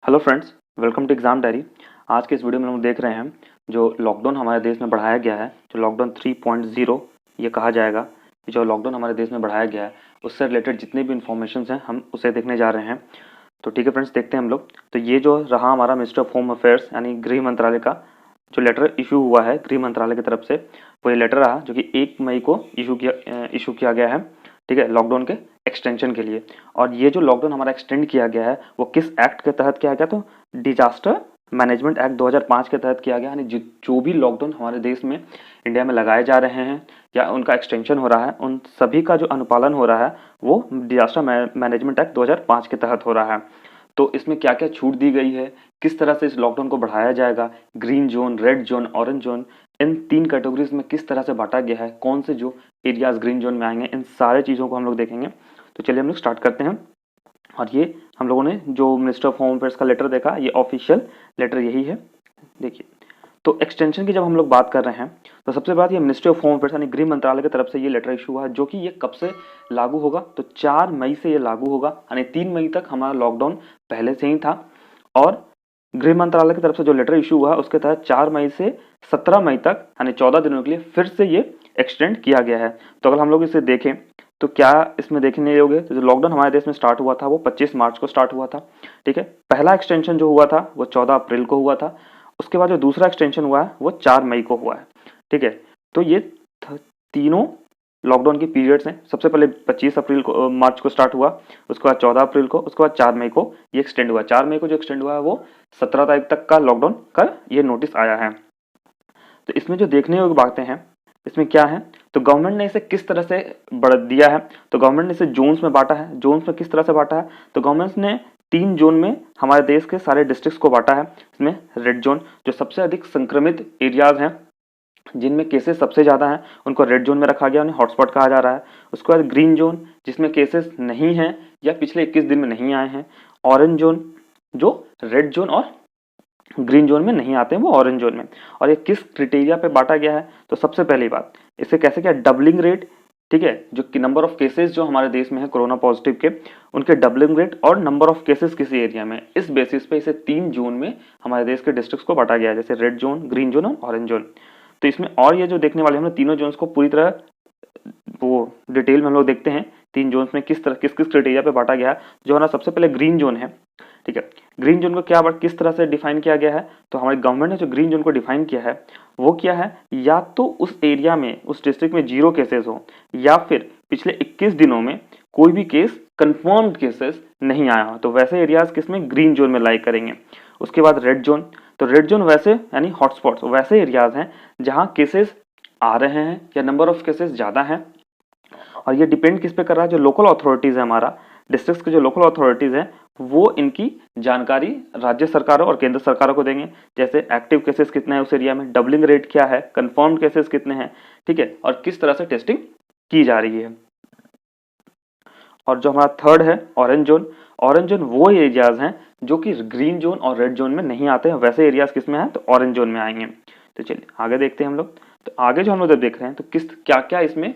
Hello friends, welcome to exam diary. आज के इस वीडियो में हम देख रहे हैं जो लॉकडाउन हमारे देश में बढ़ाया गया है, जो लॉकडाउन 3.0 ये कहा जाएगा। जो लॉकडाउन हमारे देश में बढ़ाया गया है उससे रिलेटेड जितने भी इन्फॉर्मेशन हैं हम उसे देखने जा रहे हैं। तो ठीक है फ्रेंड्स, देखते हैं हम लोग। तो ये जो रहा हमारा मिनिस्ट्री ऑफ होम अफेयर्स यानी गृह मंत्रालय का जो लेटर इशू हुआ है गृह मंत्रालय की तरफ से, वो ये लेटर रहा जो कि 1 मई को इशू किया गया है, ठीक है, लॉकडाउन के एक्सटेंशन के लिए। और ये जो लॉकडाउन हमारा एक्सटेंड किया गया है वो किस एक्ट के तहत किया गया? तो डिजास्टर मैनेजमेंट एक्ट 2005 के तहत किया गया। यानी जो भी लॉकडाउन हमारे देश में इंडिया में लगाए जा रहे हैं या उनका एक्सटेंशन हो रहा है, उन सभी का जो अनुपालन हो रहा है वो डिजास्टर मैनेजमेंट एक्ट 2005 के तहत हो रहा है। तो इसमें क्या क्या छूट दी गई है, किस तरह से इस लॉकडाउन को बढ़ाया जाएगा, green zone, red zone, orange zone, इन 3 कैटेगरीज में किस तरह से बांटा गया है, कौन से जो एरियाज ग्रीन जोन में आएंगे, इन सारे चीज़ों को हम लोग देखेंगे। तो चलिए हम लोग स्टार्ट करते हैं। और ये हम लोगों ने जो मिनिस्टर ऑफ होम अफेयर्स का लेटर देखा, ये ऑफिशियल लेटर यही है। देखिए, तो एक्सटेंशन की जब हम लोग बात कर रहे हैं तो सबसे बात ये मिनिस्ट्री ऑफ होम अफेयर्स यानी गृह मंत्रालय की तरफ से ये लेटर इशू हुआ है, जो कि ये कब से लागू होगा? तो 4 मई से ये लागू होगा। यानी 3 मई तक हमारा लॉकडाउन पहले से ही था। और गृह मंत्रालय की तरफ से जो लेटर इशू हुआ उसके तहत 4 मई से 17 मई तक यानी 14 दिनों के लिए फिर से ये एक्सटेंड किया गया है। तो अगर हम लोग इसे देखें तो क्या इसमें देखने योग्य, तो जो लॉकडाउन हमारे देश में स्टार्ट हुआ था वो 25 मार्च को स्टार्ट हुआ था, ठीक है। पहला एक्सटेंशन जो हुआ था वो 14 अप्रैल को हुआ था। उसके बाद जो दूसरा एक्सटेंशन हुआ है वो 4 मई को हुआ है, ठीक है। तो ये तीनों लॉकडाउन के पीरियड्स हैं। सबसे पहले 25 अप्रैल को मार्च को स्टार्ट हुआ, उसके बाद 14 अप्रैल को, उसके बाद 4 मई को ये एक्सटेंड हुआ। 4 मई को जो एक्सटेंड हुआ है वो 17 तारीख तक का लॉकडाउन का ये नोटिस आया है। तो इसमें जो देखने योग्य बातें हैं इसमें क्या है, तो गवर्नमेंट ने इसे किस तरह से बढ़ दिया है। तो गवर्नमेंट ने इसे जोन्स में बांटा है। जोन्स में किस तरह से बांटा है, तो गवर्नमेंट ने 3 जोन में हमारे देश के सारे डिस्ट्रिक्ट्स को बांटा है। इसमें रेड जोन जो सबसे अधिक संक्रमित एरियाज हैं, जिनमें केसेस सबसे ज़्यादा हैं, उनको रेड जोन में रखा गया, उन्हें हॉटस्पॉट कहा जा रहा है। उसके बाद ग्रीन जोन जिसमें केसेस नहीं हैं या पिछले 21 दिन में नहीं आए हैं। ऑरेंज जोन जो रेड जोन और ग्रीन जोन में नहीं आते हैं, वो ऑरेंज जोन में। और ये किस क्राइटेरिया पे बांटा गया है, तो सबसे पहली बात इसे कैसे क्या, डबलिंग रेट, ठीक है, जो कि नंबर ऑफ केसेस जो हमारे देश में है कोरोना पॉजिटिव के, उनके डबलिंग रेट और नंबर ऑफ केसेस किसी एरिया में, इस बेसिस पे इसे 3 जोन में हमारे देश के डिस्ट्रिक्ट्स को बांटा गया है, जैसे रेड जोन, ग्रीन जोन और ऑरेंज जोन। तो इसमें और ये जो देखने वाले हमने तीनों जोन्स को पूरी तरह वो डिटेल में हम लोग देखते हैं 3 जोन्स में किस तरह किस किस क्राइटेरिया पे बांटा गया है। जो हमारा सबसे पहले ग्रीन जोन है, ठीक है, ग्रीन जोन को क्या किस तरह से डिफाइन किया गया है, तो हमारी गवर्नमेंट ने जो ग्रीन जोन को डिफाइन किया है वो क्या है, या तो उस एरिया में, उस डिस्ट्रिक्ट में 0 केसेस हो, या फिर पिछले 21 दिनों में कोई भी केस कंफर्म्ड केसेस नहीं आया हो, तो वैसे एरियाज किसमें ग्रीन जोन में लाइक करेंगे। उसके बाद रेड जोन, तो रेड जोन वैसे यानी हॉटस्पॉट्स, वैसे एरियाज हैं जहां केसेस आ रहे हैं या नंबर ऑफ केसेस ज्यादा हैं। और ये डिपेंड किस पे कर रहा है, जो लोकल अथॉरिटीज है, हमारा डिस्ट्रिक्ट के जो लोकल अथॉरिटीज हैं वो इनकी जानकारी राज्य सरकारों और केंद्र सरकारों को देंगे। जैसे एक्टिव केसेस कितने हैं उस एरिया में, डबलिंग रेट क्या है, कंफर्म्ड केसेस कितने हैं, ठीक है, और किस तरह से टेस्टिंग की जा रही है। और जो हमारा थर्ड है ऑरेंज जोन, ऑरेंज जोन वो एरियाज हैं जो कि ग्रीन जोन और रेड जोन में नहीं आते हैं, वैसे एरियाज किस में है, तो ऑरेंज जोन में आएंगे। तो चलिए आगे देखते हैं हम लोग। तो आगे जो हम लोग देख रहे हैं तो किस क्या क्या इसमें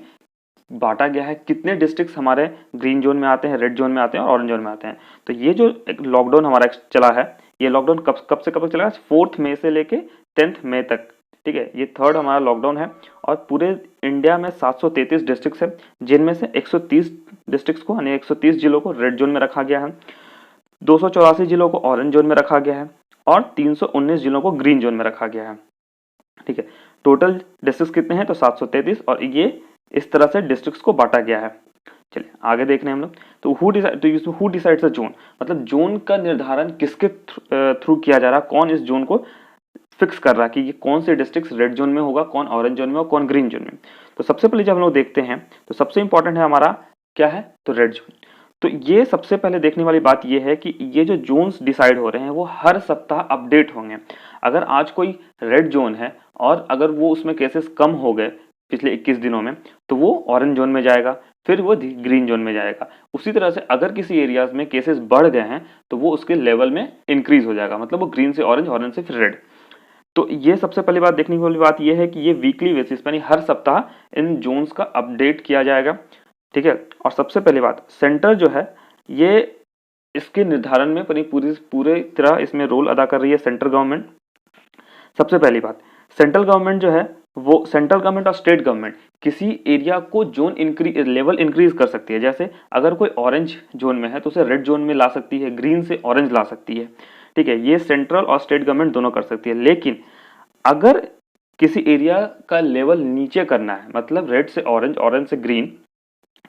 बांटा गया है, कितने डिस्ट्रिक्ट्स हमारे ग्रीन जोन में आते हैं, रेड जोन में आते हैं और ऑरेंज जोन में आते हैं। तो ये जो लॉकडाउन हमारा चला है, ये लॉकडाउन कब से कब तक चला, 4 मई से लेके 10 मई तक, ठीक है, ये थर्ड हमारा लॉकडाउन है। और पूरे इंडिया में 733 डिस्ट्रिक्ट्स है, जिनमें से 130 डिस्ट्रिक्ट्स को यानी 130 जिलों को रेड जोन में रखा गया है, 284 जिलों को ऑरेंज जोन में रखा गया है और 319 जिलों को ग्रीन जोन में रखा गया है, ठीक है। टोटल डिस्ट्रिक्ट्स कितने हैं, तो 733, और ये इस तरह से डिस्ट्रिक्ट्स को बांटा गया है। चलिए आगे देख रहे हैं हम लोग। तो हु डिसाइड्स द जोन, मतलब जोन का निर्धारण किसके थ्रू किया जा रहा है, कौन इस जोन को फिक्स कर रहा है कि ये कौन से डिस्ट्रिक्ट रेड जोन में होगा, कौन ऑरेंज जोन में और कौन ग्रीन जोन में। तो सबसे पहले जब हम लोग देखते हैं तो सबसे इंपॉर्टेंट है हमारा क्या है, तो रेड जोन। तो ये सबसे पहले देखने वाली बात ये है कि ये जो जोन्स डिसाइड हो रहे हैं वो हर सप्ताह अपडेट होंगे। अगर आज कोई रेड जोन है और अगर वो उसमें केसेस कम हो गए पिछले 21 दिनों में, तो वो ऑरेंज जोन में जाएगा, फिर वो ग्रीन जोन में जाएगा। उसी तरह से अगर किसी एरियाज में केसेस बढ़ गए हैं तो वो उसके लेवल में इंक्रीज हो जाएगा, मतलब वो ग्रीन से ऑरेंज, ऑरेंज से फिर रेड। तो ये सबसे पहली बात देखने वाली बात ये है कि ये वीकली बेसिस पर यानी हर सप्ताह इन जोन्स का अपडेट किया जाएगा, ठीक है। और सबसे पहली बात, सेंटर जो है ये इसके निर्धारण में पूरे तरह इसमें रोल अदा कर रही है सेंट्रल गवर्नमेंट। सबसे पहली बात, सेंट्रल गवर्नमेंट जो है वो सेंट्रल गवर्नमेंट और स्टेट गवर्नमेंट किसी एरिया को लेवल इंक्रीज कर सकती है। जैसे अगर कोई ऑरेंज जोन में है तो उसे रेड जोन में ला सकती है, ग्रीन से ऑरेंज ला सकती है, ठीक है। ये सेंट्रल और स्टेट गवर्नमेंट दोनों कर सकती है। लेकिन अगर किसी एरिया का लेवल नीचे करना है, मतलब रेड से ऑरेंज, ऑरेंज से ग्रीन,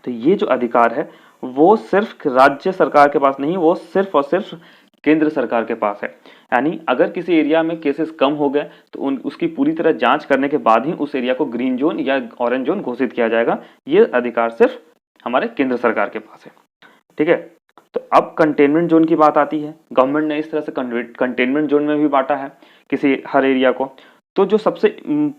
तो ये जो अधिकार है वो सिर्फ राज्य सरकार के पास नहीं, वो सिर्फ और सिर्फ केंद्र सरकार के पास है। यानी अगर किसी एरिया में केसेस कम हो गए तो उसकी पूरी तरह जांच करने के बाद ही उस एरिया को ग्रीन जोन या ऑरेंज जोन घोषित किया जाएगा। ये अधिकार सिर्फ हमारे केंद्र सरकार के पास है, ठीक है। तो अब कंटेनमेंट जोन की बात आती है। गवर्नमेंट ने इस तरह से कंटेनमेंट जोन में भी बांटा है किसी हर एरिया को। तो जो सबसे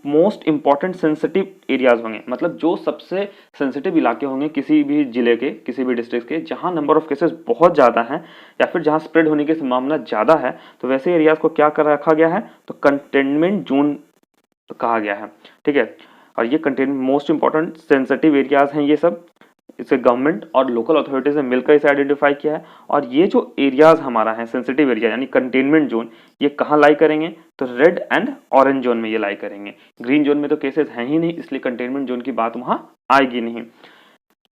मोस्ट इंपॉर्टेंट सेंसिटिव एरियाज होंगे, मतलब जो सबसे सेंसिटिव इलाके होंगे किसी भी जिले के, किसी भी डिस्ट्रिक्ट के, जहां नंबर ऑफ केसेस बहुत ज़्यादा हैं या फिर जहां स्प्रेड होने की संभावना ज़्यादा है, तो वैसे एरियाज को क्या कर रखा गया है, तो कंटेनमेंट जोन कहा गया है, ठीक है। और ये containment most important sensitive areas हैं ये सब। इसे गवर्नमेंट और लोकल अथॉरिटीज ने मिलकर इसे आइडेंटिफाई किया है। और ये जो एरियाज हमारा है सेंसिटिव एरिया यानी कंटेनमेंट जोन, ये कहाँ लाई करेंगे, तो रेड एंड ऑरेंज जोन में ये लाई करेंगे। ग्रीन जोन में तो केसेस हैं ही नहीं, इसलिए कंटेनमेंट जोन की बात वहां आएगी नहीं।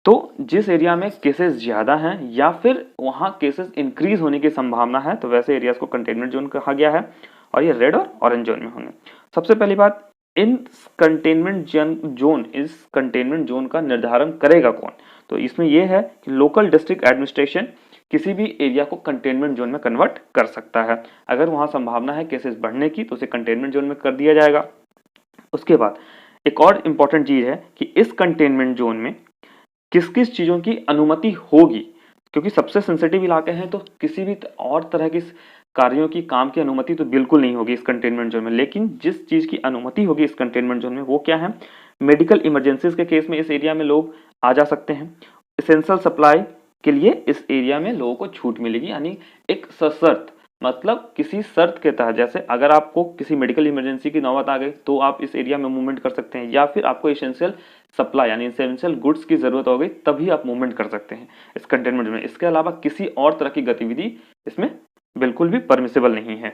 तो जिस एरिया में केसेस ज्यादा हैं या फिर वहां केसेस इंक्रीज होने की संभावना है, तो वैसे एरियाज को कंटेनमेंट जोन कहा गया है और ये रेड और ऑरेंज जोन में होंगे। सबसे पहली बात, इन इस कंटेनमेंट जोन का निर्धारण करेगा कौन, तो इसमें यह है कि लोकल डिस्ट्रिक्ट एडमिनिस्ट्रेशन किसी भी एरिया को कंटेनमेंट जोन में कन्वर्ट कर सकता है। अगर वहां संभावना है केसेस बढ़ने की तो उसे कंटेनमेंट जोन में कर दिया जाएगा। उसके बाद एक और इंपॉर्टेंट चीज है कि इस कंटेनमेंट जोन में किस किस चीजों की अनुमति होगी, क्योंकि सबसे सेंसिटिव इलाके हैं तो किसी भी और तरह की कार्यों की काम की अनुमति तो बिल्कुल नहीं होगी इस कंटेनमेंट जोन में। लेकिन जिस चीज की अनुमति होगी इस कंटेनमेंट जोन में वो क्या है, मेडिकल इमरजेंसीज के केस में इस एरिया में लोग आ जा सकते हैं। एसेंशियल सप्लाई के लिए इस एरिया में लोगों को छूट मिलेगी, यानी एक सशर्त, मतलब किसी शर्त के तहत, जैसे अगर आपको किसी मेडिकल इमरजेंसी की नौबत आ गई तो आप इस एरिया में मूवमेंट कर सकते हैं, या फिर आपको एसेंशियल सप्लाई यानी एसेंशियल गुड्स की जरूरत हो गई तभी आप मूवमेंट कर सकते हैं इस कंटेनमेंट में। इसके अलावा किसी और तरह की गतिविधि इसमें बिल्कुल भी परमिसेबल नहीं है।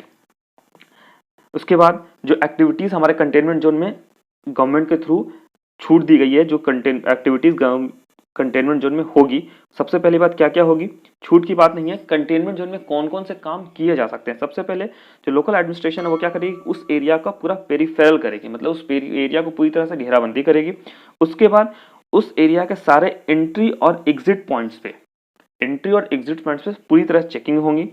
उसके बाद जो एक्टिविटीज हमारे कंटेनमेंट जोन में गवर्नमेंट के थ्रू छूट दी गई है, जो एक्टिविटीज कंटेनमेंट जोन में होगी, सबसे पहली बात क्या क्या होगी, छूट की बात नहीं है, कंटेनमेंट जोन में कौन कौन से काम किए जा सकते हैं। सबसे पहले जो लोकल एडमिनिस्ट्रेशन है वो क्या करेगी, उस एरिया का पूरा पेरिफेरल करेगी, मतलब उस एरिया को पूरी तरह से घेराबंदी करेगी। उसके बाद उस एरिया के सारे एंट्री और एग्जिट पॉइंट्स पे पूरी तरह चेकिंग होंगी।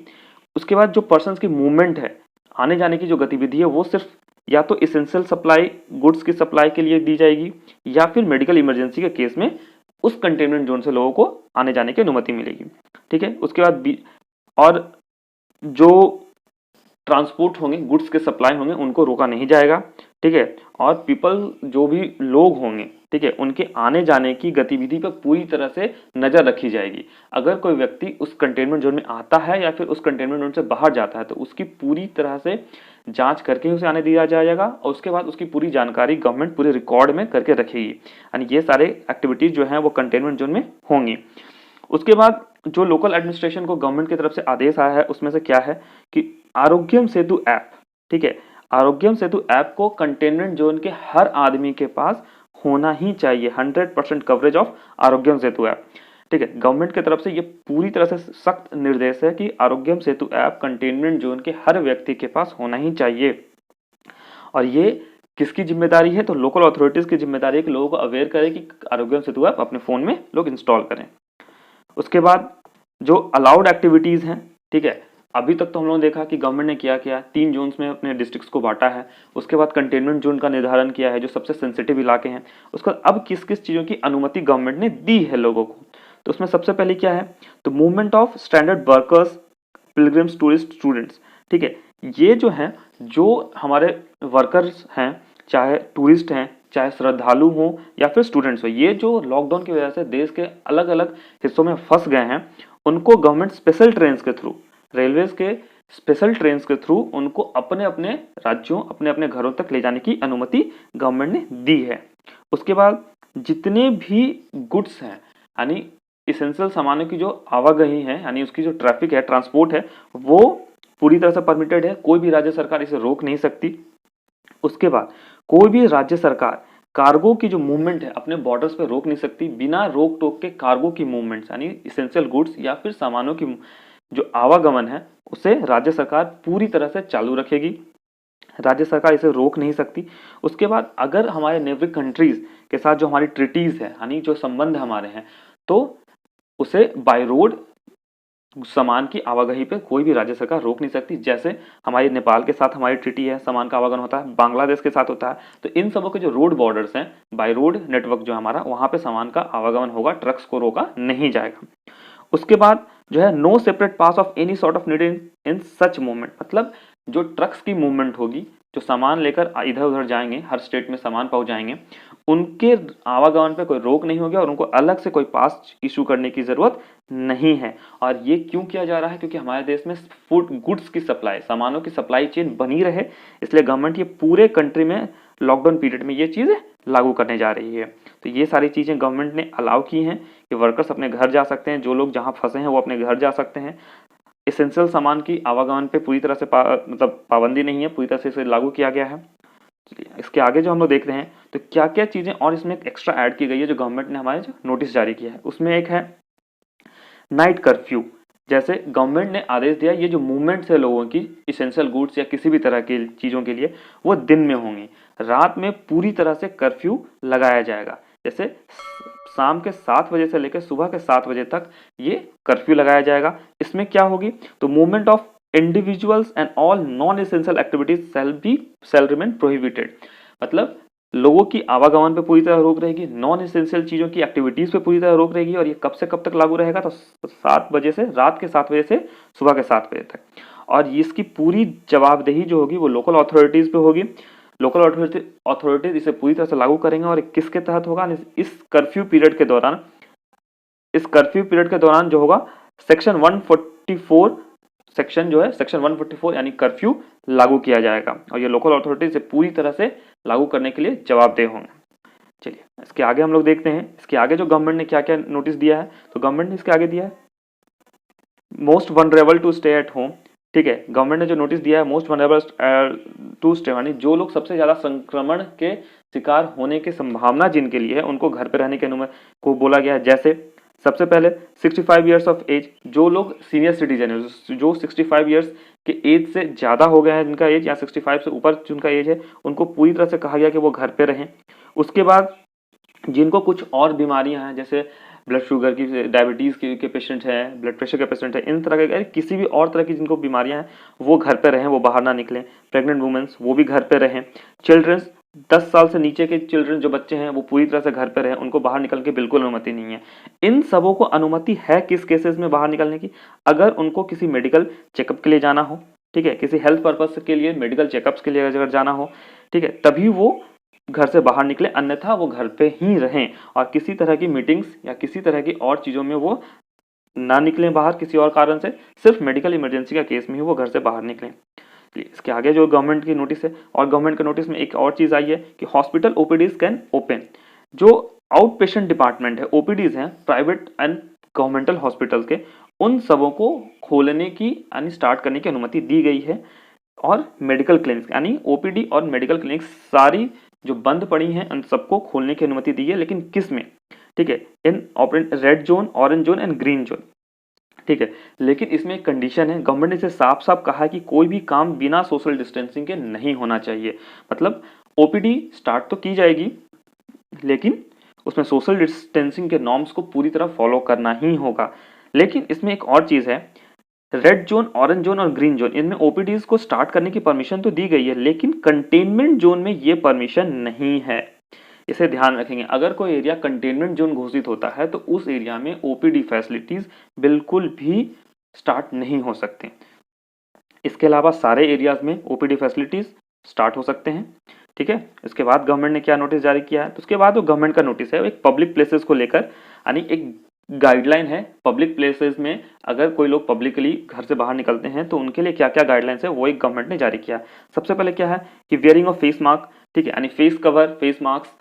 उसके बाद जो पर्सन्स की मूवमेंट है, आने जाने की जो गतिविधि है, वो सिर्फ या तो एसेंशियल सप्लाई गुड्स की सप्लाई के लिए दी जाएगी या फिर मेडिकल इमरजेंसी के केस में उस कंटेनमेंट जोन से लोगों को आने जाने की अनुमति मिलेगी, ठीक है। उसके बाद और जो ट्रांसपोर्ट होंगे, गुड्स के सप्लाई होंगे, उनको रोका नहीं जाएगा, ठीक है। और पीपल जो भी लोग होंगे, ठीक है, उनके आने जाने की गतिविधि पर पूरी तरह से नजर रखी जाएगी। अगर कोई व्यक्ति उस कंटेनमेंट जोन में आता है या फिर उस कंटेनमेंट जोन से बाहर जाता है तो उसकी पूरी तरह से जांच करके ही उसे आने दिया जाएगा और उसके बाद उसकी पूरी जानकारी गवर्नमेंट पूरे रिकॉर्ड में करके रखेगी। यानी ये सारे एक्टिविटीज जो हैं वो कंटेनमेंट जोन में होंगी। उसके बाद जो लोकल एडमिनिस्ट्रेशन को गवर्नमेंट की तरफ से आदेश आया है उसमें से क्या है कि आरोग्यम सेतु ऐप, ठीक है, आरोग्यम सेतु ऐप को कंटेनमेंट जोन के हर आदमी के पास होना ही चाहिए। 100% coverage of Arogyam Setu app, ठीक है। गवर्नमेंट की तरफ से ये पूरी तरह से सख्त निर्देश है कि आरोग्यम सेतु ऐप कंटेनमेंट जोन के हर व्यक्ति के पास होना ही चाहिए। और ये किसकी जिम्मेदारी है, तो लोकल अथॉरिटीज की जिम्मेदारी है कि लोगों को अवेयर करें कि आरोग्यम सेतु ऐप अपने फोन में लोग इंस्टॉल करें। उसके बाद जो अलाउड एक्टिविटीज हैं, ठीक है, अभी तक तो हम लोगों ने देखा कि गवर्नमेंट ने क्या किया, 3 जोन्स में अपने डिस्ट्रिक्ट्स को बांटा है। उसके बाद कंटेनमेंट जोन का निर्धारण किया है जो सबसे सेंसिटिव इलाके हैं। उसके बाद अब किस किस चीज़ों की अनुमति गवर्नमेंट ने दी है लोगों को, तो उसमें सबसे पहले क्या है, तो movement of standard workers, pilgrims, tourist, students, ठीक है। ये जो हैं, जो हमारे वर्कर्स हैं, चाहे टूरिस्ट हैं, चाहे श्रद्धालु हो या फिर स्टूडेंट्स हो, ये जो लॉकडाउन की वजह से देश के अलग अलग हिस्सों में फंस गए हैं, उनको गवर्नमेंट स्पेशल ट्रेन के थ्रू, रेलवेज के स्पेशल ट्रेन के थ्रू उनको अपने अपने राज्यों, अपने अपने घरों तक ले जाने की अनुमति गवर्नमेंट ने दी है। उसके बाद जितने भी गुड्स हैं, यानी इसेंशियल सामानों की जो आवागही है यानी उसकी जो ट्रैफिक है, ट्रांसपोर्ट है, वो पूरी तरह से परमिटेड है, कोई भी राज्य सरकार इसे रोक नहीं सकती। उसके बाद कोई भी राज्य सरकार कार्गो की जो मूवमेंट है अपने बॉर्डर्स पे रोक नहीं सकती। बिना रोक टोक के कार्गो की मूवमेंट्स यानी इसेंशियल गुड्स या फिर सामानों की जो आवागमन है उसे राज्य सरकार पूरी तरह से चालू रखेगी, राज्य सरकार इसे रोक नहीं सकती। उसके बाद अगर हमारे नेबरिंग कंट्रीज के साथ जो हमारी ट्रिटीज है यानी जो संबंध हमारे हैं, तो उसे बाय रोड सामान की आवागही पे कोई भी राज्य सरकार रोक नहीं सकती। जैसे हमारी नेपाल के साथ हमारी ट्रिटी है, सामान का आवागमन होता है, बांग्लादेश के साथ होता है, तो इन सबों के जो रोड बॉर्डर्स हैं, बाय रोड नेटवर्क जो हमारा, वहां पे सामान का आवागमन होगा, ट्रक्स को रोका नहीं जाएगा। उसके बाद जो है no separate pass of any sort of need in such movement, मतलब जो ट्रक्स की मूवमेंट होगी, जो सामान लेकर इधर उधर जाएंगे, हर स्टेट में सामान पहुंचाएंगे, उनके आवागमन पे कोई रोक नहीं होगी और उनको अलग से कोई पास इशू करने की जरूरत नहीं है। और ये क्यों किया जा रहा है? क्योंकि हमारे देश में फूड गुड्स की सप्लाई, सामानों की सप्लाई चेन बनी रहे, इसलिए गवर्नमेंट ये पूरे कंट्री में लॉकडाउन पीरियड में ये चीज़ लागू करने जा रही है। तो ये सारी चीज़ें गवर्नमेंट ने अलाउ की हैं कि वर्कर्स अपने घर जा सकते हैं, जो लोग जहाँ फंसे हैं वो अपने घर जा सकते हैं। एसेंशियल सामान की आवागमन पे पूरी तरह से मतलब पाबंदी नहीं है, पूरी तरह से इसे लागू किया गया है। इसके आगे जो हम लोग देख रहे हैं तो क्या क्या चीज़ें और इसमें एक्स्ट्रा ऐड की गई है जो गवर्नमेंट ने हमारे जो नोटिस जारी किया है, उसमें एक है नाइट कर्फ्यू। जैसे गवर्नमेंट ने आदेश दिया ये जो मूवमेंट्स है लोगों की इसेंशियल गुड्स या किसी भी तरह की चीज़ों के लिए, वो दिन में होंगी, रात में पूरी तरह से कर्फ्यू लगाया जाएगा। जैसे शाम के 7 बजे से लेकर सुबह के 7 बजे तक ये कर्फ्यू लगाया जाएगा। इसमें क्या होगी? तो movement of individuals and all non essential activities shall remain prohibited, मतलब लोगों की आवागमन पे पूरी तरह रोक रहेगी, नॉन एसेंशियल चीज़ों की एक्टिविटीज़ पे पूरी तरह रोक रहेगी। और ये कब से कब तक लागू रहेगा? तो 7 बजे से, रात के 7 बजे से सुबह के 7 बजे तक। और इसकी पूरी जवाबदेही जो होगी वो लोकल अथॉरिटीज़ पे होगी। लोकल अथॉरिटीज इसे पूरी तरह से लागू करेंगे। और किसके तहत होगा? इस कर्फ्यू पीरियड के दौरान जो होगा सेक्शन 144 सेक्शन 144 यानी कर्फ्यू लागू किया जाएगा और ये लोकल अथॉरिटी से पूरी तरह से लागू करने के लिए जवाबदेह होंगे। चलिए इसके आगे हम लोग देखते हैं, इसके आगे जो गवर्नमेंट ने क्या क्या नोटिस दिया है। तो गवर्नमेंट ने इसके आगे दिया है most vulnerable to stay at home. ठीक है, गवर्नमेंट ने जो नोटिस दिया है मोस्ट वनरेबल टू स्टे, यानी जो लोग सबसे ज्यादा संक्रमण के शिकार होने की संभावना जिनके लिए है उनको घर पे रहने की अनुमति को बोला गया है। जैसे सबसे पहले 65 ईयर्स ऑफ एज, जो लोग सीनियर सिटीजन है, जो 65 ईयर्स के एज से ज़्यादा हो गया है जिनका एज, या 65 से ऊपर जिनका एज है, उनको पूरी तरह से कहा गया कि वो घर पे रहें। उसके बाद जिनको कुछ और बीमारियां हैं, जैसे ब्लड शुगर की, डायबिटीज़ के पेशेंट हैं, ब्लड प्रेशर के पेशेंट हैं, इन तरह के किसी भी और तरह की जिनको बीमारियां हैं वो घर पे रहें, वो बाहर ना निकलें। प्रेग्नेंट वुमेन्स वो भी घर पे रहें। चिल्ड्रंस 10 साल से नीचे के चिल्ड्रन जो बच्चे हैं वो पूरी तरह से घर पे रहें, उनको बाहर निकल के बिल्कुल अनुमति नहीं है। इन सबों को अनुमति है किस केसेस में बाहर निकलने की? अगर उनको किसी मेडिकल चेकअप के लिए जाना हो, ठीक है, किसी हेल्थ पर्पज के लिए मेडिकल चेकअप्स के लिए अगर जाना हो, ठीक है, तभी वो घर से बाहर निकले, अन्यथा वो घर पे ही रहें और किसी तरह की मीटिंग्स या किसी तरह की और चीज़ों में वो ना निकलें बाहर किसी और कारण से, सिर्फ मेडिकल इमरजेंसी का केस में ही वो घर से बाहर निकलें। इसके आगे जो गवर्नमेंट की नोटिस है, और गवर्नमेंट के नोटिस में एक और चीज़ आई है कि हॉस्पिटल ओपीडीज कैन ओपन। जो आउट पेशेंट डिपार्टमेंट है, ओपीडीज हैं प्राइवेट एंड गवर्नमेंटल हॉस्पिटल के, उन सबों को खोलने की यानी स्टार्ट करने की अनुमति दी गई है। और मेडिकल क्लिनिक्स यानी ओपीडी और मेडिकल क्लिनिक्स सारी जो बंद पड़ी हैं उन सबको खोलने की अनुमति दी है, लेकिन किस में? ठीक है, in red zone, orange zone and green zone. ठीक है, लेकिन इसमें एक कंडीशन है, गवर्नमेंट ने इसे साफ साफ कहा है कि कोई भी काम बिना सोशल डिस्टेंसिंग के नहीं होना चाहिए। मतलब ओपीडी स्टार्ट तो की जाएगी लेकिन उसमें सोशल डिस्टेंसिंग के नॉर्म्स को पूरी तरह फॉलो करना ही होगा। लेकिन इसमें एक और चीज़ है, रेड जोन, ऑरेंज जोन और ग्रीन जोन, इनमें ओपीडीज को स्टार्ट करने की परमिशन तो दी गई है, लेकिन कंटेनमेंट जोन में ये परमिशन नहीं है। इसे ध्यान रखेंगे, अगर कोई एरिया कंटेनमेंट जोन घोषित होता है तो उस एरिया में ओपीडी फैसिलिटीज बिल्कुल भी स्टार्ट नहीं हो सकते। इसके अलावा सारे एरियाज में ओपीडी फैसिलिटीज स्टार्ट हो सकते हैं। ठीक है, इसके बाद गवर्नमेंट ने क्या नोटिस जारी किया है? तो उसके बाद वो गवर्नमेंट का नोटिस है एक पब्लिक प्लेसेस को लेकर, यानी एक गाइडलाइन है पब्लिक प्लेसेस में अगर कोई लोग पब्लिकली घर से बाहर निकलते हैं तो उनके लिए क्या क्या गाइडलाइंस है वो एक गवर्नमेंट ने जारी किया। सबसे पहले क्या है कि वियरिंग ऑफ फेस मास्क, ठीक है, यानी फेस कवर, फेस मास्क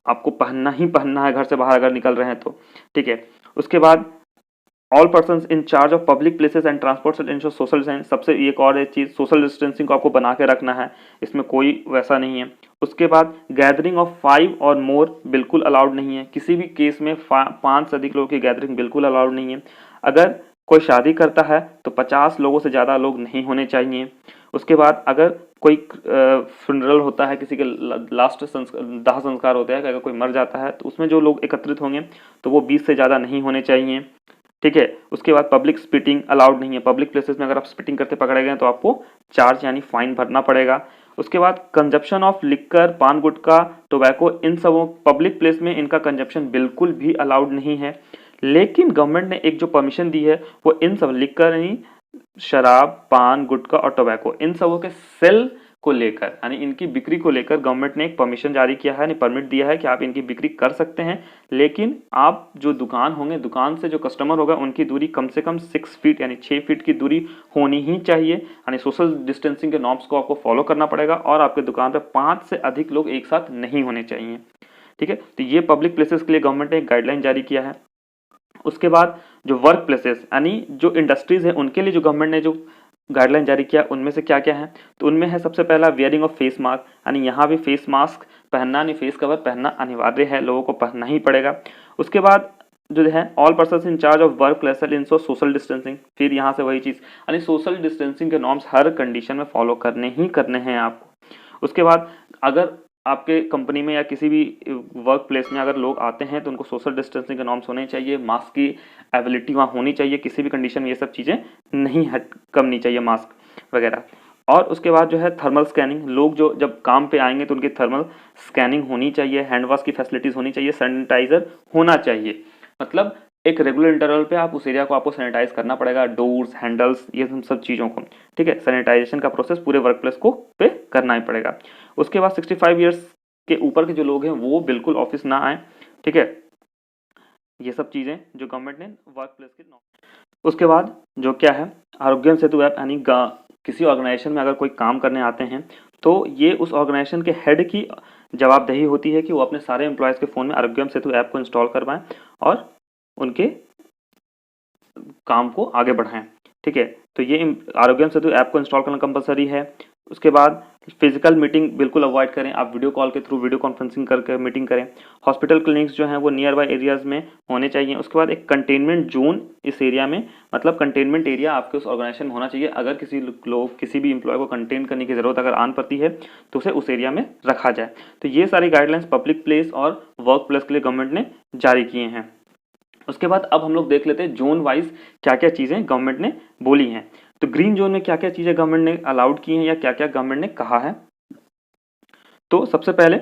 आपको पहनना ही पहनना है घर से बाहर अगर निकल रहे हैं तो, ठीक है। उसके बाद all persons in charge of public places and transport should ensure social distancing. सबसे एक और एक चीज़, सोशल डिस्टेंसिंग को आपको बना के रखना है, इसमें कोई वैसा नहीं है। उसके बाद गैदरिंग ऑफ 5 और मोर बिल्कुल अलाउड नहीं है, किसी भी केस में 5 से अधिक लोगों की गैदरिंग बिल्कुल अलाउड नहीं है। अगर कोई शादी करता है तो 50 लोगों से ज़्यादा लोग नहीं होने चाहिए। उसके बाद अगर कोई फ्यूनरल होता है, किसी के लास्ट दाह संस्कार होता है, अगर कोई मर जाता है तो उसमें जो लोग एकत्रित होंगे तो वो 20 से ज़्यादा नहीं होने चाहिए, ठीक है। उसके बाद पब्लिक स्पिटिंग अलाउड नहीं है, पब्लिक प्लेसेस में अगर आप स्पिटिंग करते पकड़े गए तो आपको चार्ज यानी फाइन भरना पड़ेगा। उसके बाद कंजप्शन ऑफ लिक्कर, पान गुटखा, टोबैको, इन सब पब्लिक प्लेस में इनका कंजप्शन बिल्कुल भी अलाउड नहीं है। लेकिन गवर्नमेंट ने एक जो परमिशन दी है वो इन सब लिक्कर यानी शराब, पान गुटखा और टोबैको इन सबों के सेल को लेकर यानी इनकी बिक्री को लेकर गवर्नमेंट ने एक परमिशन जारी किया है, परमिट दिया है कि आप इनकी बिक्री कर सकते हैं। लेकिन आप जो दुकान होंगे, दुकान से जो कस्टमर होगा उनकी दूरी कम से कम 6 फीट यानी 6 फीट की दूरी होनी ही चाहिए, यानी सोशल डिस्टेंसिंग के नॉर्म्स को आपको फॉलो करना पड़ेगा और आपके दुकान पर 5 से अधिक लोग एक साथ नहीं होने चाहिए, ठीक है। तो ये पब्लिक प्लेसेस के लिए गवर्नमेंट ने एक गाइडलाइन जारी किया है। उसके बाद जो वर्क प्लेसेस यानी जो इंडस्ट्रीज है उनके लिए जो गवर्नमेंट ने जो गाइडलाइन जारी किया उनमें से क्या क्या है, तो उनमें है सबसे पहला वेयरिंग ऑफ फेस मास्क, यानी यहाँ भी फेस मास्क पहनना यानी फेस कवर पहनना अनिवार्य है, लोगों को पहनना ही पड़ेगा। उसके बाद जो है all person in charge of work place इंसो social distancing, फिर यहाँ से वही चीज़ यानी सोशल डिस्टेंसिंग के नॉर्म्स हर कंडीशन में फॉलो करने ही करने हैं आपको। उसके बाद अगर आपके कंपनी में या किसी भी वर्क प्लेस में अगर लोग आते हैं तो उनको सोशल डिस्टेंसिंग के नॉर्म्स होने चाहिए, मास्क की एबिलिटी वहाँ होनी चाहिए, किसी भी कंडीशन में ये सब चीज़ें नहीं करनी चाहिए मास्क वगैरह। और उसके बाद जो है थर्मल स्कैनिंग, लोग जो जब काम पे आएंगे तो उनकी थर्मल स्कैनिंग होनी चाहिए, हैंड वॉश की फैसिलिटीज़ होनी चाहिए, सैनिटाइजर होना चाहिए, मतलब एक रेगुलर इंटरवल पे आप उस एरिया को आपको सैनिटाइज करना पड़ेगा, डोर्स, हैंडल्स, ये सब चीज़ों को, ठीक है। सैनिटाइजेशन का प्रोसेस पूरे वर्क प्लेस को पे करना ही पड़ेगा। उसके बाद 65 ईयर्स के ऊपर के जो लोग हैं वो बिल्कुल ऑफिस ना आए, ठीक है। ये सब चीज़ें जो गवर्नमेंट ने वर्क प्लेस के। उसके बाद जो क्या है आरोग्य सेतु ऐप, यानी किसी ऑर्गेनाइजेशन में अगर कोई काम करने आते हैं तो ये उस ऑर्गेनाइजेशन के हेड की जवाबदेही होती है कि वो अपने सारे एम्प्लॉयज़ के फ़ोन में आरोग्य सेतु ऐप को इंस्टॉल करवाएं और उनके काम को आगे बढ़ाएं, ठीक है। तो ये आरोग्य सेतु ऐप को इंस्टॉल करना कंपलसरी है। उसके बाद फिजिकल मीटिंग बिल्कुल अवॉइड करें, आप वीडियो कॉल के थ्रू वीडियो कॉन्फ्रेंसिंग करके मीटिंग करें। हॉस्पिटल क्लिनिक्स जो हैं वो नियर बाय एरियाज़ में होने चाहिए। उसके बाद एक कंटेनमेंट जोन इस एरिया में, मतलब कंटेनमेंट एरिया आपके उस ऑर्गेनाइजेशन में होना चाहिए। अगर किसी भी एम्प्लॉय को कंटेन करने की ज़रूरत अगर आन पड़ती है तो उसे उस एरिया में रखा जाए। तो ये सारी गाइडलाइंस पब्लिक प्लेस और वर्क प्लेस के लिए गवर्नमेंट ने जारी किए हैं। उसके बाद अब हम लोग देख लेते हैं जोन वाइज क्या क्या चीज़ें गवर्नमेंट ने बोली हैं। तो ग्रीन जोन में क्या क्या चीज़ें गवर्नमेंट ने अलाउड की हैं या क्या क्या गवर्नमेंट ने कहा है। तो सबसे पहले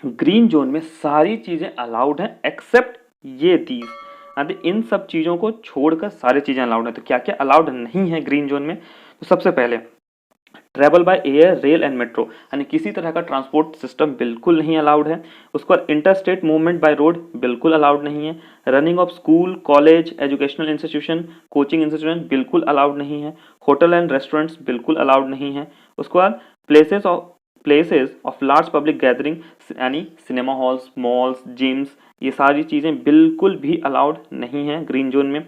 ग्रीन जोन में सारी चीज़ें अलाउड हैं एक्सेप्ट ये 30, यानी इन सब चीज़ों को छोड़कर सारी चीज़ें अलाउड हैं। तो क्या क्या अलाउड नहीं है ग्रीन जोन में, तो सबसे पहले travel by air, rail and metro, यानी किसी तरह का ट्रांसपोर्ट सिस्टम बिल्कुल नहीं अलाउड है। उसके बाद इंटरस्टेट मूवमेंट बाय रोड बिल्कुल अलाउड नहीं है। Running of school, college, educational institution, coaching institution बिल्कुल अलाउड नहीं है। होटल एंड रेस्टोरेंट्स बिल्कुल अलाउड नहीं है। उसके बाद places of large public gathering, यानी सिनेमा हॉल्स, मॉल्स, जिम्स, ये सारी चीज़ें बिल्कुल भी अलाउड नहीं है ग्रीन जोन में।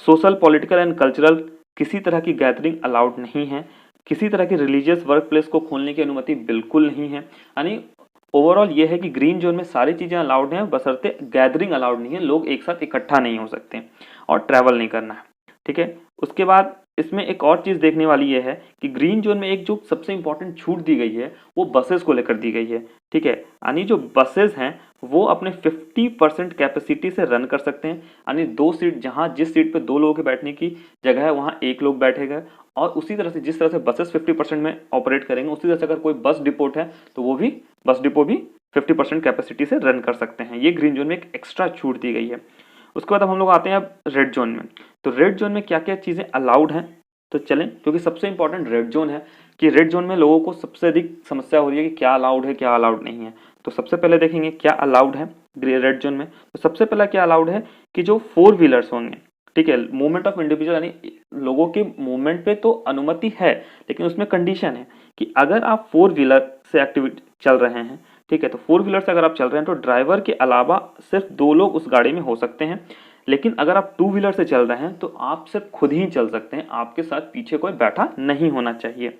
सोशल, पॉलिटिकल एंड कल्चरल किसी तरह की गैदरिंग अलाउड नहीं है। किसी तरह की रिलीजियस वर्क प्लेस को खोलने की अनुमति बिल्कुल नहीं है। यानी ओवरऑल ये है कि ग्रीन जोन में सारी चीज़ें अलाउड हैं, बशर्ते गैदरिंग अलाउड नहीं है, लोग एक साथ इकट्ठा नहीं हो सकते और ट्रैवल नहीं करना है, ठीक है। उसके बाद इसमें एक और चीज़ देखने वाली ये है कि ग्रीन जोन में एक जो सबसे इंपॉर्टेंट छूट दी गई है वो बसेस को लेकर दी गई है, ठीक है। यानी जो बसेस हैं वो अपने 50% कैपेसिटी से रन कर सकते हैं, यानी 2 सीट, जहाँ जिस सीट पे 2 लोगों के बैठने की जगह है वहाँ 1 लोग बैठेगा। और उसी तरह से जिस तरह से बसेस 50% में ऑपरेट करेंगे उसी तरह से अगर कोई बस डिपोट है तो वो भी बस डिपो भी 50% कैपेसिटी से रन कर सकते हैं। ये ग्रीन जोन में एक एक्स्ट्रा छूट दी गई है। उसके बाद अब हम लोग आते हैं अब रेड जोन में। तो रेड जोन में क्या क्या चीज़ें अलाउड हैं, तो चलें, क्योंकि सबसे इंपॉर्टेंट रेड जोन है कि रेड जोन में लोगों को सबसे अधिक समस्या हो रही है कि क्या अलाउड है क्या अलाउड नहीं है। तो सबसे पहले देखेंगे क्या अलाउड है रेड जोन में। तो सबसे पहला क्या अलाउड है कि जो 4 व्हीलर्स होंगे, ठीक है, मूवमेंट ऑफ इंडिविजुअल, यानी लोगों के मूवमेंट पे तो अनुमति है लेकिन उसमें कंडीशन है कि अगर आप 4 व्हीलर से एक्टिविटी चल रहे हैं, ठीक है, तो 4 व्हीलर से अगर आप चल रहे हैं तो ड्राइवर के अलावा सिर्फ 2 लोग उस गाड़ी में हो सकते हैं। लेकिन अगर आप टू व्हीलर से चल रहे हैं तो आप सिर्फ खुद ही चल सकते हैं, आपके साथ पीछे कोई बैठा नहीं होना चाहिए।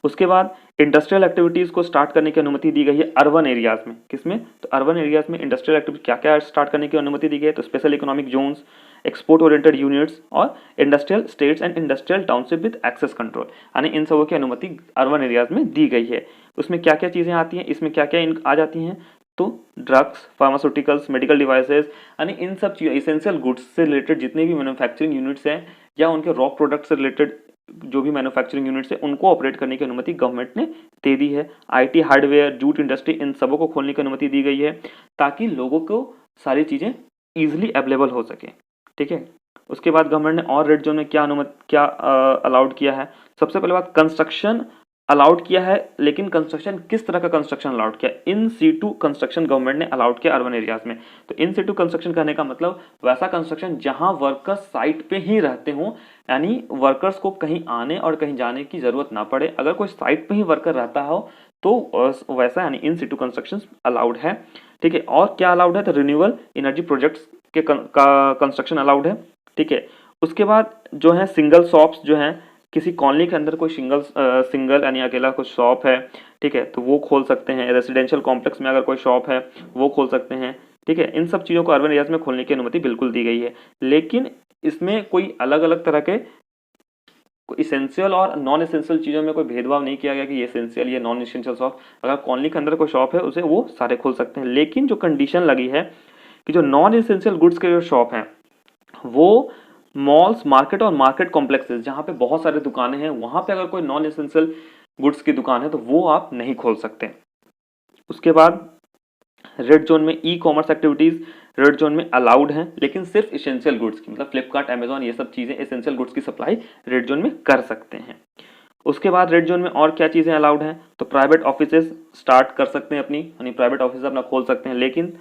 उसके बाद इंडस्ट्रियल एक्टिविटीज़ को स्टार्ट करने की अनुमति दी गई है अर्बन एरियाज़ में। किसमें? तो अर्बन एरियाज़ में इंडस्ट्रियल एक्टिविटी क्या क्या स्टार्ट करने की अनुमति दी गई है? तो special economic zones, export oriented units और industrial states and industrial township with access control, यानी इन सबों की अनुमति अर्बन एरियाज़ में दी गई है। उसमें क्या क्या चीज़ें आती हैं, इसमें क्या क्या आ जाती हैं? तो ड्रग्स, फार्मास्यूटिकल्स, मेडिकल डिवाइसेस, यानी इन सब चीज़ों इसेंशियल गुड्स से रिलेटेड जितने भी मैन्युफैक्चरिंग यूनिट्स हैं या उनके रॉ प्रोडक्ट से रिलेटेड जो भी मैन्युफैक्चरिंग यूनिट्स है उनको ऑपरेट करने की अनुमति गवर्नमेंट ने दे दी है। आईटी, हार्डवेयर, जूट इंडस्ट्री, इन सबों को खोलने की अनुमति दी गई है ताकि लोगों को सारी चीज़ें ईजिली अवेलेबल हो सके। ठीक है। उसके बाद गवर्नमेंट ने और रेड जोन में क्या अलाउड किया है? सबसे पहले बात, कंस्ट्रक्शन अलाउड किया है, लेकिन कंस्ट्रक्शन किस तरह का कंस्ट्रक्शन अलाउड किया? इन सीटू कंस्ट्रक्शन गवर्नमेंट ने अलाउड किया अर्बन एरियाज में। तो इन सीटू कंस्ट्रक्शन कहने का मतलब वैसा कंस्ट्रक्शन जहां वर्कर्स साइट पे ही रहते हों, यानी वर्कर्स को कहीं आने और कहीं जाने की जरूरत ना पड़े। अगर कोई साइट पे ही वर्कर रहता हो तो वैसा यानी इन सीटू कंस्ट्रक्शन अलाउड है। ठीक है। और क्या अलाउड है? तो रिन्यूएबल एनर्जी प्रोजेक्ट्स के कंस्ट्रक्शन अलाउड है। ठीक है। उसके बाद जो है सिंगल शॉप्स जो हैं, किसी कॉलोनी के अंदर कोई सिंगल यानी अकेला कोई शॉप है, ठीक है, तो वो खोल सकते हैं। रेजिडेंशियल कॉम्प्लेक्स में अगर कोई शॉप है वो खोल सकते हैं। ठीक है। इन सब चीज़ों को अर्बन एरियाज में खोलने की अनुमति बिल्कुल दी गई है, लेकिन इसमें कोई अलग अलग तरह के इसेंशियल और नॉन इसेंशियल चीज़ों में कोई भेदभाव नहीं किया गया कि ये इसेंशियल ये नॉन इसेंशियल शॉप। अगर कॉलोनी के अंदर कोई शॉप है उसे वो सारे खोल सकते हैं, लेकिन जो कंडीशन लगी है कि जो नॉन इसेंशियल गुड्स के जो शॉप हैं वो मॉल्स, मार्केट और मार्केट कॉम्प्लेक्सेस जहाँ पे बहुत सारे दुकानें हैं वहाँ पे अगर कोई नॉन एसेंशियल गुड्स की दुकान है तो वो आप नहीं खोल सकते। उसके बाद रेड जोन में e commerce activities red zone में अलाउड हैं, लेकिन सिर्फ एसेंशियल गुड्स की, मतलब फ्लिपकार्ट, अमेजॉन, ये सब चीज़ें एसेंशियल गुड्स की सप्लाई रेड जोन में कर सकते हैं। उसके बाद रेड जोन में और क्या चीज़ें अलाउड हैं? तो प्राइवेट ऑफिसेज स्टार्ट कर सकते हैं अपनी, यानी प्राइवेट ऑफिस अपना खोल सकते हैं, लेकिन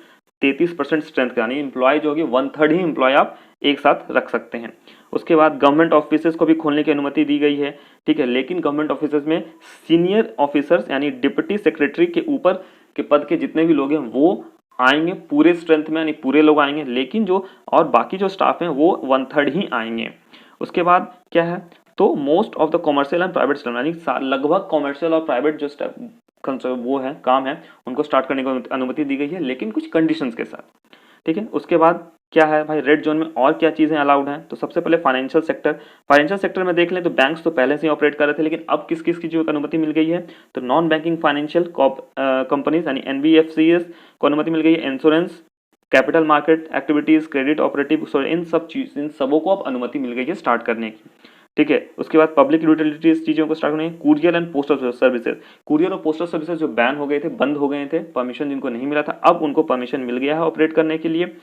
33% स्ट्रेंथ का, यानी एम्प्लॉय जो होगी 1/3 ही एम्प्लॉय आप एक साथ रख सकते हैं। उसके बाद गवर्नमेंट ऑफिसेज को भी खोलने की अनुमति दी गई है। ठीक है। लेकिन गवर्नमेंट ऑफिसेज में सीनियर ऑफिसर्स यानी डिप्टी सेक्रेटरी के ऊपर के पद के जितने भी लोग हैं वो आएंगे पूरे स्ट्रेंथ में, यानी पूरे लोग आएंगे, लेकिन जो और बाकी जो स्टाफ हैं वो 1/3 ही आएंगे। उसके बाद क्या है? तो most of the commercial and private staff, यानी लगभग कॉमर्शियल और प्राइवेट जो स्टाफ वो है काम है उनको स्टार्ट करने को अनुमति दी गई है, लेकिन कुछ कंडीशंस के साथ। ठीक है। उसके बाद क्या है भाई, रेड जोन में और क्या चीज़ें अलाउड हैं? तो सबसे पहले फाइनेंशियल सेक्टर। फाइनेंशियल सेक्टर में देख लें तो बैंक्स तो पहले से ही ऑपरेट कर रहे थे, लेकिन अब किस किस की जो अनुमति मिल गई है? तो नॉन बैंकिंग फाइनेंशियल कंपनीज यानी NBFCs को अनुमति मिल गई है। Insurance, capital market activities, credit operative, इन सबों को अब अनुमति मिल गई है स्टार्ट करने की। ठीक है। उसके बाद पब्लिक यूटिलिटीज चीज़ों को स्टार्ट करने, courier and postal services. Courier और पोस्टल सर्विसेज जो बैन हो गए थे, बंद हो गए थे, परमिशन जिनको नहीं मिला था, अब उनको परमिशन मिल गया है ऑपरेट करने के लिए।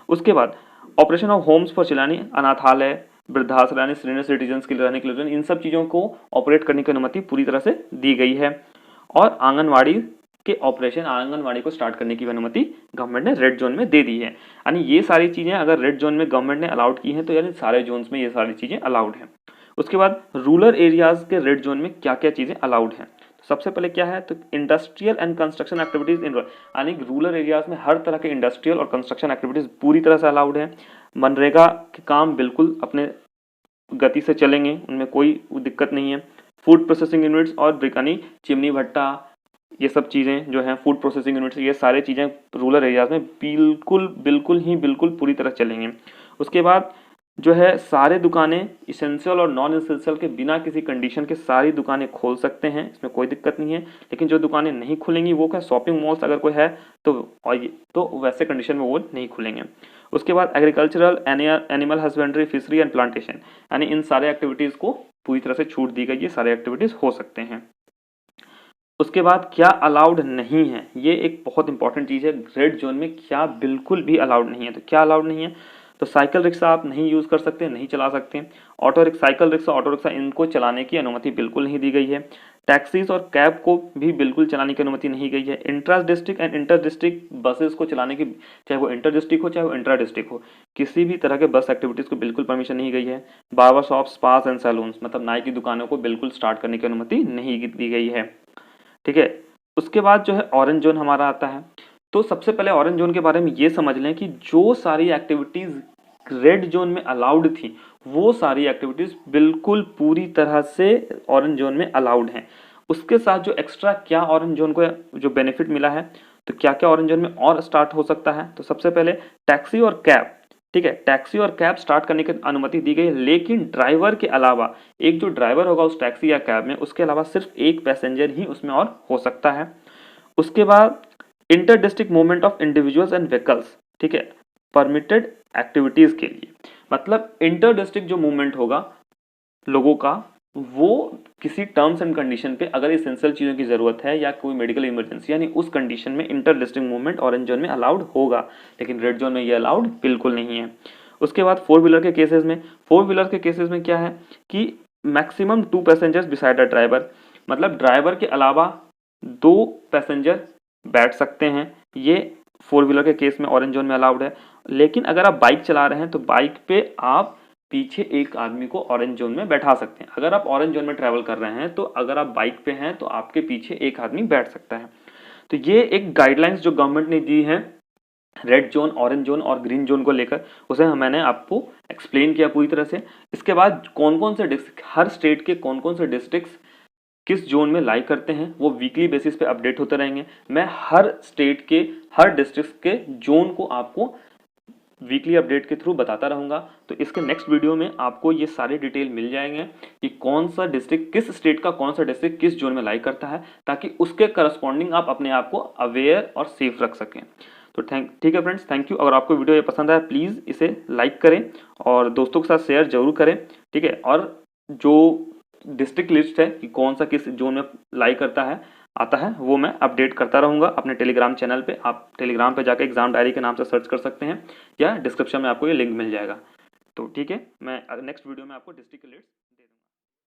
उसके बाद operation of homes for children, अनाथालय, वृद्धाश्रय यानी सीनियर सिटीजन के लिए रहने के लिए, इन सब चीज़ों को ऑपरेट करने की अनुमति पूरी तरह से दी गई है। और आंगनवाड़ी के ऑपरेशन, आंगनवाड़ी को स्टार्ट करने की अनुमति गवर्नमेंट ने रेड जोन में दे दी है। यानी ये सारी चीज़ें अगर रेड जोन में गवर्नमेंट ने अलाउड की हैं तो यानी सारे जोन्स में ये सारी चीज़ें अलाउड हैं। उसके बाद रूरल एरियाज के रेड जोन में क्या क्या चीज़ें अलाउड हैं? सबसे पहले क्या है? तो industrial and construction activities in यानी रूरल एरियाज में हर तरह के इंडस्ट्रियल और कंस्ट्रक्शन एक्टिविटीज पूरी तरह से अलाउड है। मनरेगा के काम बिल्कुल अपने गति से चलेंगे, उनमें कोई दिक्कत नहीं है। फूड प्रोसेसिंग यूनिट्स और यानी चिमनी भट्टा, ये सब चीज़ें जो हैं फूड प्रोसेसिंग यूनिट्स, ये सारी चीज़ें रूरल एरियाज में बिल्कुल पूरी तरह चलेंगे। उसके बाद जो है सारे दुकानें इसेंशियल और नॉन इसेंशियल के बिना किसी कंडीशन के सारी दुकानें खोल सकते हैं, इसमें कोई दिक्कत नहीं है। लेकिन जो दुकानें नहीं खुलेंगी वो क्या, शॉपिंग मॉल्स अगर कोई है तो वैसे कंडीशन में वो नहीं खुलेंगे। उसके बाद agricultural, animal husbandry, fishery and plantation, यानी इन सारे एक्टिविटीज़ को पूरी तरह से छूट दी गई है, सारे एक्टिविटीज़ हो सकते हैं। उसके बाद क्या अलाउड नहीं है, ये एक बहुत इंपॉर्टेंट चीज़ है। रेड जोन में क्या बिल्कुल भी अलाउड नहीं है? तो क्या अलाउड नहीं है? तो साइकिल रिक्शा आप नहीं यूज़ कर सकते, नहीं चला सकते। साइकिल रिक्शा, ऑटो रिक्शा, इनको चलाने की अनुमति बिल्कुल नहीं दी गई है। टैक्सीज और कैब को भी बिल्कुल चलाने की अनुमति नहीं गई है। Intra district and inter district buses को चलाने की, चाहे वो इंटर डिस्ट्रिक्ट हो चाहे वो इंट्रा डिस्ट्रिक्ट हो, किसी भी तरह के बस एक्टिविटीज़ को बिल्कुल परमिशन नहीं गई है। बार्बर शॉप, स्पास एंड सैलून्स, मतलब नाई की दुकानों को बिल्कुल स्टार्ट करने की अनुमति नहीं दी गई है। ठीक है। उसके बाद जो है ऑरेंज जोन हमारा आता है। तो सबसे पहले ऑरेंज जोन के बारे में ये समझ लें कि जो सारी एक्टिविटीज़ रेड जोन में अलाउड थी वो सारी एक्टिविटीज़ बिल्कुल पूरी तरह से ऑरेंज जोन में अलाउड हैं। उसके साथ जो एक्स्ट्रा क्या ऑरेंज जोन को जो बेनिफिट मिला है, तो क्या क्या ऑरेंज जोन में और स्टार्ट हो सकता है। तो सबसे पहले टैक्सी और कैब, ठीक है, टैक्सी और कैब स्टार्ट करने की अनुमति दी गई है, लेकिन ड्राइवर के अलावा एक जो ड्राइवर होगा उस टैक्सी या कैब में, उसके अलावा सिर्फ एक पैसेंजर ही उसमें और हो सकता है। उसके बाद inter district movement of individuals and vehicles, ठीक है, परमिटेड एक्टिविटीज के लिए, मतलब इंटर डिस्ट्रिक्ट जो मूवमेंट होगा लोगों का, वो किसी टर्म्स एंड कंडीशन पे अगर एसेंशियल चीज़ों की ज़रूरत है या कोई मेडिकल इमरजेंसी, यानी उस कंडीशन में inter district movement orange zone में अलाउड होगा, लेकिन रेड जोन में ये अलाउड बिल्कुल नहीं है। उसके बाद फोर व्हीलर के केसेस में क्या है कि maximum 2 passengers beside a driver, मतलब ड्राइवर के अलावा 2 पैसेंजर बैठ सकते हैं, ये फोर व्हीलर के केस में ऑरेंज जोन में अलाउड है। लेकिन अगर आप बाइक चला रहे हैं तो बाइक पे आप पीछे एक आदमी को ऑरेंज जोन में बैठा सकते हैं। अगर आप ऑरेंज जोन में ट्रैवल कर रहे हैं तो अगर आप बाइक पे हैं तो आपके पीछे एक आदमी बैठ सकता है। तो ये एक गाइडलाइंस जो गवर्नमेंट ने दी है रेड जोन, ऑरेंज जोन और ग्रीन जोन को लेकर, उसे मैंने आपको एक्सप्लेन किया पूरी तरह से। इसके बाद कौन कौन से डिस्ट्रिक्ट, हर स्टेट के कौन कौन से डिस्ट्रिक्ट किस जोन में लाई करते हैं, वो वीकली बेसिस पे अपडेट होते रहेंगे। मैं हर स्टेट के हर डिस्ट्रिक्ट के जोन को आपको वीकली अपडेट के थ्रू बताता रहूंगा। तो इसके नेक्स्ट वीडियो में आपको ये सारे डिटेल मिल जाएंगे कि कौन सा डिस्ट्रिक्ट, किस स्टेट का कौन सा डिस्ट्रिक्ट किस जोन में लाई करता है, ताकि उसके करस्पॉन्डिंग आप अपने आप को अवेयर और सेफ रख सकें। तो ठीक है फ्रेंड्स, थैंक यू। अगर आपको वीडियो ये पसंद आया प्लीज़ इसे लाइक करें और दोस्तों के साथ शेयर जरूर करें, ठीक है। और जो डिस्ट्रिक्ट लिस्ट है कि कौन सा किस जोन में लाई करता है आता है, वो मैं अपडेट करता रहूँगा अपने टेलीग्राम चैनल पे। आप टेलीग्राम पे जाकर एग्जाम डायरी के नाम से सर्च कर सकते हैं या डिस्क्रिप्शन में आपको ये लिंक मिल जाएगा। तो ठीक है, मैं नेक्स्ट वीडियो में आपको डिस्ट्रिक्ट लिस्ट